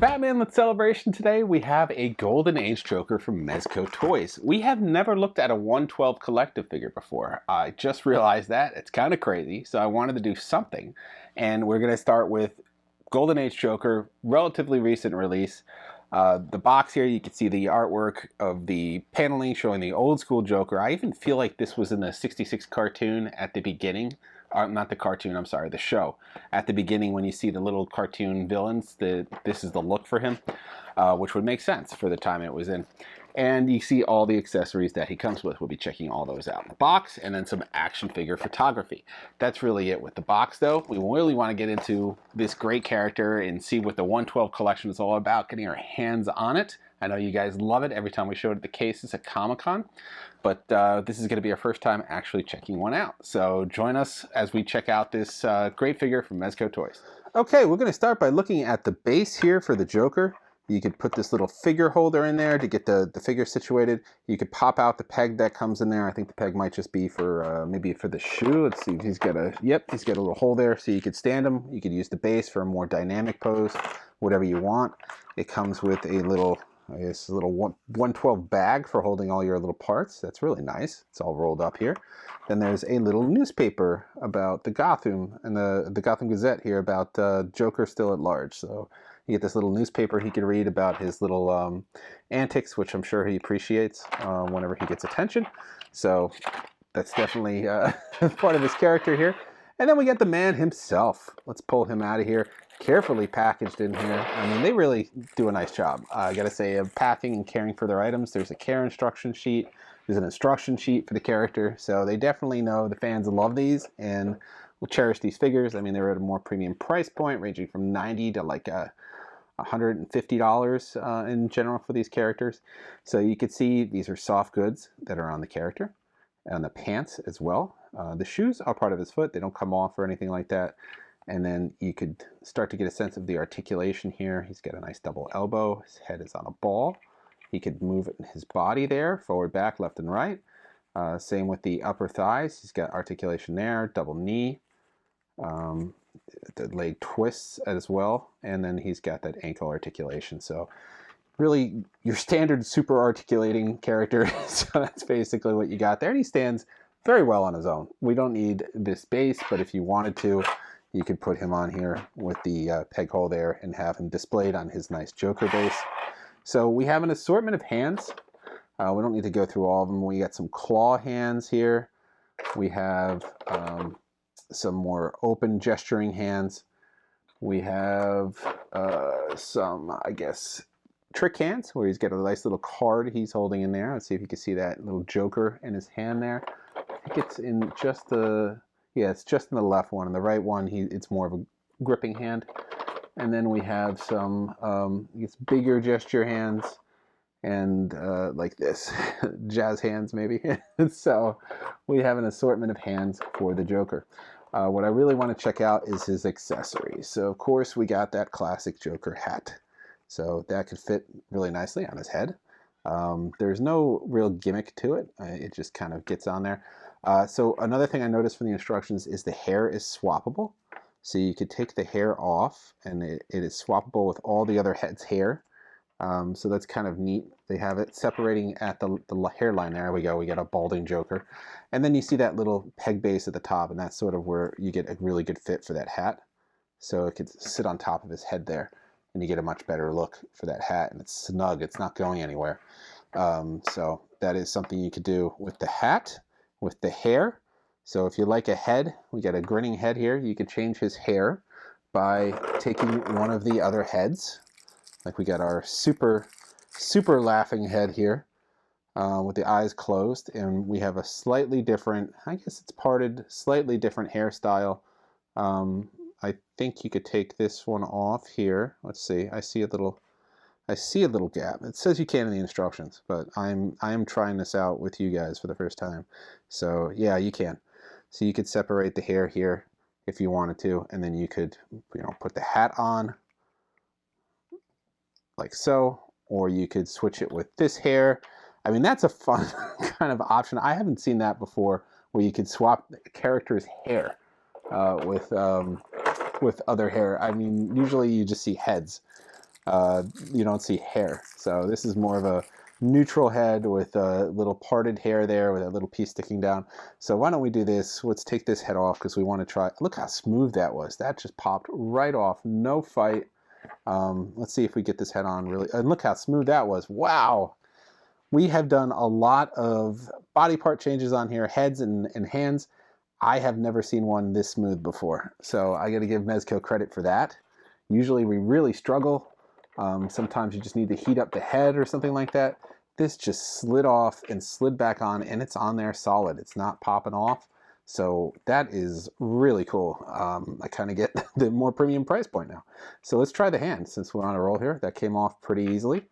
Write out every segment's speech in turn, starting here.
Batman Lit Celebration today, we have a Golden Age Joker from Mezco Toys. We have never looked at a 112 collective figure before. I just realized that. It's kind of crazy, so I wanted to do something. And we're going to start with Golden Age Joker, relatively recent release. The box here, you can see the artwork of the paneling showing the old school Joker. I even feel like this was in the 66 cartoon at the beginning. Not the cartoon, I'm sorry, the show. At the beginning when you see the little cartoon villains, this is the look for him, which would make sense for the time it was in. And you see all the accessories that he comes with. We'll be checking all those out in the box, and then some action figure photography. That's really it with the box, though. We really want to get into this great character and see what the 112 collection is all about, getting our hands on it. I know you guys love it every time we show it at the cases at Comic-Con, but this is going to be our first time actually checking one out. So join us as we check out this great figure from Mezco Toys. Okay, we're going to start by looking at the base here for the Joker. You could put this little figure holder in there to get the figure situated. You could pop out the peg that comes in there. I think the peg might just be for maybe for the shoe. Let's see if he's got a, yep, he's got a little hole there. So you could stand him. You could use the base for a more dynamic pose, whatever you want. It comes with a little, I guess, a little 112 bag for holding all your little parts. That's really nice. It's all rolled up here. Then there's a little newspaper about the Gotham and the Gotham Gazette here about Joker still at large. So you get this little newspaper he can read about his little antics, which I'm sure he appreciates whenever he gets attention. So that's definitely part of his character here. And then we got the man himself. Let's pull him out of here. Carefully packaged in here. I mean, they really do a nice job. I gotta say, of packing and caring for their items. There's a care instruction sheet. There's an instruction sheet for the character. So they definitely know the fans love these and will cherish these figures. I mean, they're at a more premium price point, ranging from $90 to like $150 in general for these characters. So you can see these are soft goods that are on the character, and the pants as well. The shoes are part of his foot. They don't come off or anything like that. And then you could start to get a sense of the articulation here. He's got a nice double elbow. His head is on a ball. He could move his body there, forward, back, left, and right. Same with the upper thighs. He's got articulation there, double knee. The leg twists as well. And then he's got that ankle articulation. So really your standard super articulating character. So that's basically what you got there. And he stands very well on his own. We don't need this base, but if you wanted to, you could put him on here with the peg hole there and have him displayed on his nice Joker base. So we have an assortment of hands. We don't need to go through all of them. We got some claw hands here. We have some more open gesturing hands. We have some, I guess, trick hands where he's got a nice little card he's holding in there. Let's see if you can see that little Joker in his hand there. I think it's in just the, yeah, it's just in the left one. In the right one, it's more of a gripping hand. And then we have some, I guess, bigger gesture hands and like this, jazz hands maybe. So we have an assortment of hands for the Joker. What I really want to check out is his accessories. So of course we got that classic Joker hat. So that could fit really nicely on his head. There's no real gimmick to it. It just kind of gets on there. So another thing I noticed from the instructions is the hair is swappable. So you could take the hair off and it is swappable with all the other head's hair. So that's kind of neat. They have it separating at the hairline. There we go. We got a balding Joker. And then you see that little peg base at the top, and that's sort of where you get a really good fit for that hat. So it could sit on top of his head there, and you get a much better look for that hat. And it's snug. It's not going anywhere. So that is something you could do with the hat, with the hair. So if you like a head, we got a grinning head here. You could change his hair by taking one of the other heads. Like we got our super laughing head here with the eyes closed, and we have a slightly different, I guess it's parted, slightly different hairstyle. I think you could take this one off here. Let's see. I see a little gap. It says you can in the instructions, but I am trying this out with you guys for the first time. So yeah, you can. So you could separate the hair here if you wanted to, and then you could, put the hat on like so, or you could switch it with this hair. I mean, that's a fun kind of option. I haven't seen that before, where you could swap the character's hair with other hair. I mean, usually you just see heads. you don't see hair. So this is more of a neutral head with a little parted hair there with a little piece sticking down. So why don't we do this? Let's take this head off because we want to try. Look how smooth that was. That just popped right off. No fight. Let's see if we get this head on really. And look how smooth that was. Wow. We have done a lot of body part changes on here, heads and hands. I have never seen one this smooth before. So I got to give Mezco credit for that. Usually we really struggle. Sometimes you just need to heat up the head or something like that. This just slid off and slid back on, and it's on there solid. It's not popping off. So that is really cool. I kind of get the more premium price point now. So let's try the hand since we're on a roll here. That came off pretty easily,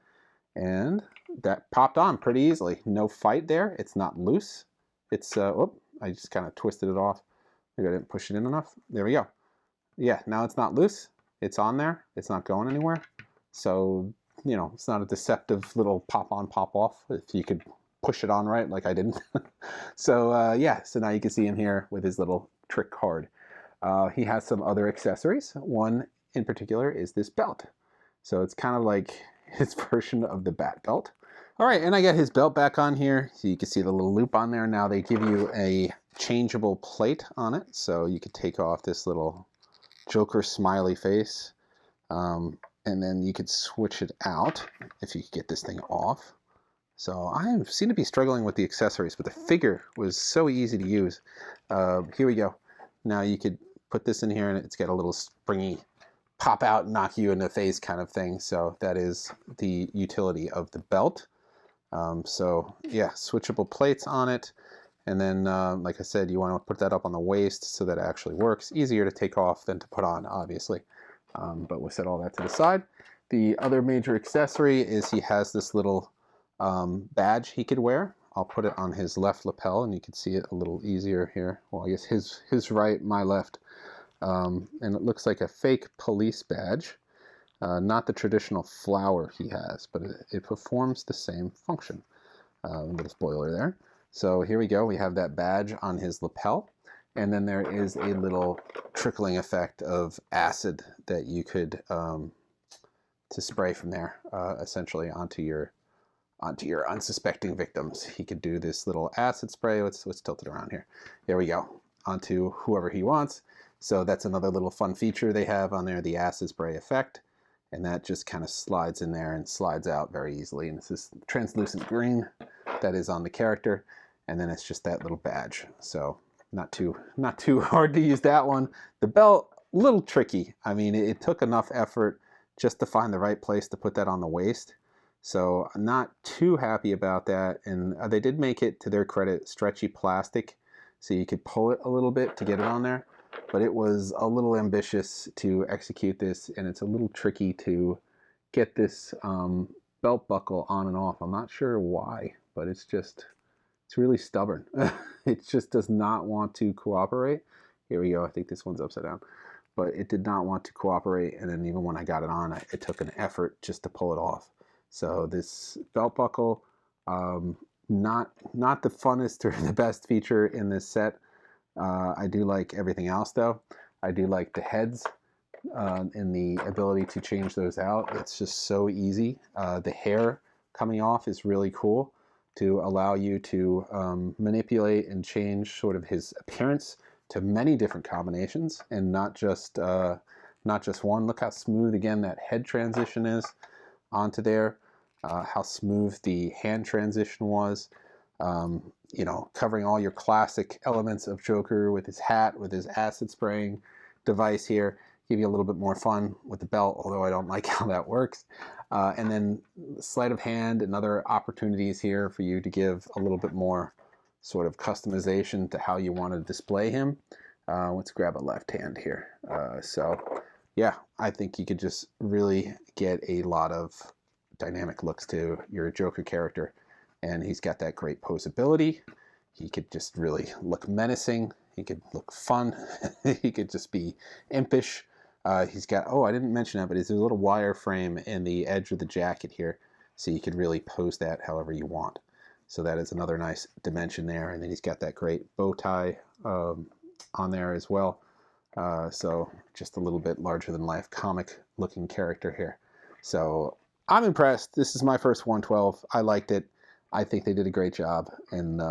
and that popped on pretty easily. No fight there. It's not loose. It's, whoop, I just kind of twisted it off. Maybe I didn't push it in enough. There we go. Yeah, now it's not loose. It's on there. It's not going anywhere. So, you know, it's not a deceptive little pop on, pop off if you could push it on right like I didn't. So, yeah, so now you can see him here with his little trick card. He has some other accessories. One in particular is this belt. So it's kind of like his version of the bat belt. All right, and I got his belt back on here. So you can see the little loop on there. Now they give you a changeable plate on it. So you could take off this little Joker smiley face. And then you could switch it out if you could get this thing off. So I seem to be struggling with the accessories, but the figure was so easy to use. Here we go. Now you could put this in here and it's got a little springy pop out, knock you in the face kind of thing. So that is the utility of the belt. So yeah, switchable plates on it. And then, like I said, you want to put that up on the waist so that it actually works. Easier to take off than to put on, obviously. But we'll set all that to the side. The other major accessory is he has this little badge he could wear. I'll put it on his left lapel, and you can see it a little easier here. Well, I guess his right, my left. And it looks like a fake police badge. Not the traditional flower he has, but it performs the same function. Little spoiler there. So here we go. We have that badge on his lapel. And then there is a little trickling effect of acid that you could to spray from there, essentially onto your unsuspecting victims. He could do this little acid spray. Let's tilt it around here. There we go. Onto whoever he wants. So that's another little fun feature they have on there, the acid spray effect. And that just kind of slides in there and slides out very easily. And this is translucent green that is on the character. And then it's just that little badge. So not too hard to use that one. The belt, a little tricky. I mean, it took enough effort just to find the right place to put that on the waist. So I'm not too happy about that. And they did make it, to their credit, stretchy plastic. So you could pull it a little bit to get it on there. But it was a little ambitious to execute this. And it's a little tricky to get this belt buckle on and off. I'm not sure why, but it's really stubborn. It just does not want to cooperate. Here we go. I think this one's upside down. But it did not want to cooperate. And then even when I got it on, it took an effort just to pull it off. So this belt buckle, not the funnest or the best feature in this set. I do like everything else though. I do like the heads and the ability to change those out. It's just so easy. The hair coming off is really cool to allow you to manipulate and change sort of his appearance to many different combinations and not just one. Look how smooth again that head transition is onto there. How smooth the hand transition was. You know, covering all your classic elements of Joker with his hat, with his acid spraying device here. Give you a little bit more fun with the belt, although I don't like how that works. And then sleight of hand and other opportunities here for you to give a little bit more sort of customization to how you want to display him. Let's grab a left hand here. So yeah, I think you could just really get a lot of dynamic looks to your Joker character. And he's got that great posability. He could just really look menacing. He could look fun. He could just be impish. He's got, oh, I didn't mention that, but there's a little wire frame in the edge of the jacket here. So you could really pose that however you want. So that is another nice dimension there. And then he's got that great bow tie on there as well. So just a little bit larger than life comic looking character here. So I'm impressed. This is my first 112. I liked it. I think they did a great job, and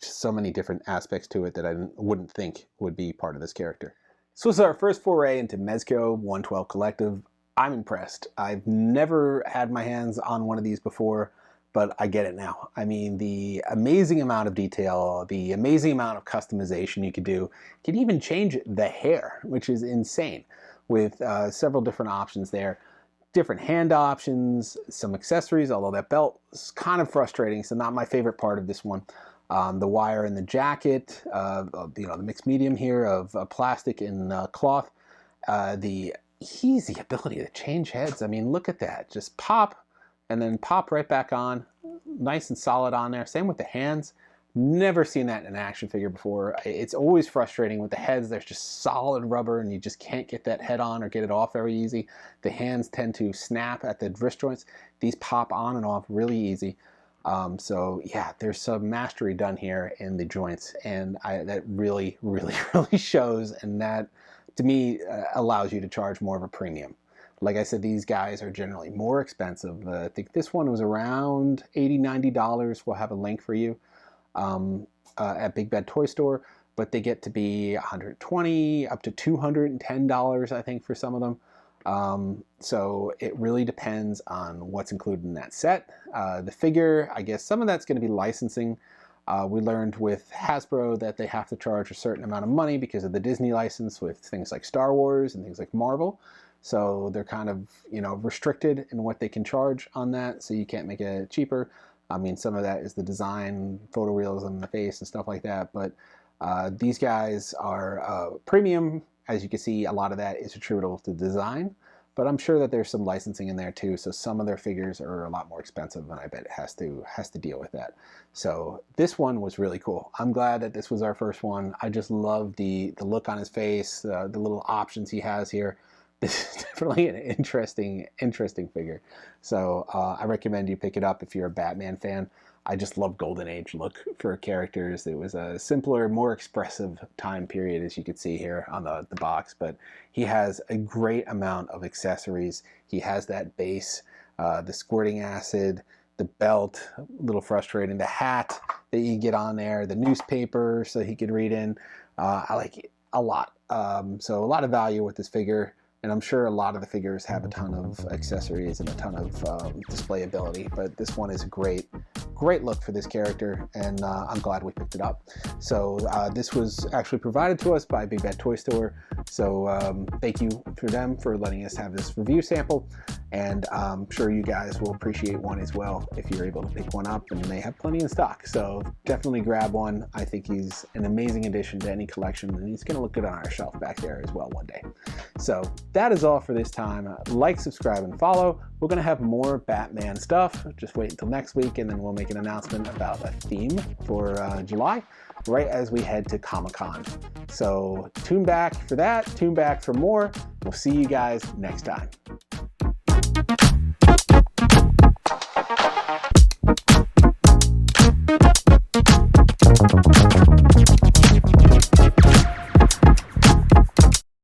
so many different aspects to it that I wouldn't think would be part of this character. So this is our first foray into Mezco 112 Collective. I'm impressed. I've never had my hands on one of these before, but I get it now. I mean, the amazing amount of detail, the amazing amount of customization you could do. You could even change the hair, which is insane, with several different options there. Different hand options, some accessories, although that belt is kind of frustrating, so not my favorite part of this one. The wire in the jacket, the mixed medium here of plastic and cloth. The easy ability to change heads. I mean, look at that. Just pop and then pop right back on. Nice and solid on there. Same with the hands. Never seen that in an action figure before. It's always frustrating with the heads. There's just solid rubber and you just can't get that head on or get it off very easy. The hands tend to snap at the wrist joints. These pop on and off really easy. So yeah, there's some mastery done here in the joints, and that really, really, really shows, and that to me allows you to charge more of a premium. Like I said, these guys are generally more expensive. I think this one was around $80, $90. We'll have a link for you. At Big Bad Toy Store, but they get to be $120 up to $210, I think, for some of them. So it really depends on what's included in that set. The figure, I guess some of that's going to be licensing. We learned with Hasbro that they have to charge a certain amount of money because of the Disney license with things like Star Wars and things like Marvel. So they're kind of, restricted in what they can charge on that, so you can't make it cheaper. I mean, some of that is the design, photorealism in the face and stuff like that, but these guys are premium. As you can see, a lot of that is attributable to design, but I'm sure that there's some licensing in there too, so some of their figures are a lot more expensive, and I bet it has to deal with that. So this one was really cool. I'm glad that this was our first one. I just love the look on his face, the little options he has here. This is definitely an interesting figure. So I recommend you pick it up if you're a Batman fan. I just love Golden Age look for characters. It was a simpler, more expressive time period, as you can see here on the box. But he has a great amount of accessories. He has that base, the squirting acid, the belt, a little frustrating, the hat that you get on there, the newspaper so he could read in. I like it a lot. So a lot of value with this figure. And I'm sure a lot of the figures have a ton of accessories and a ton of display ability, but this one is a great look for this character, and I'm glad we picked it up. So this was actually provided to us by Big Bad Toy Store, so thank you for them for letting us have this review sample, and I'm sure you guys will appreciate one as well if you're able to pick one up, and they have plenty in stock, so definitely grab one. I think he's an amazing addition to any collection, and he's going to look good on our shelf back there as well one day. So that is all for this time. Like, subscribe, and follow. We're going to have more Batman stuff. Just wait until next week, and then we'll make an announcement about a theme for July, right as we head to Comic-Con. So tune back for that. Tune back for more. We'll see you guys next time.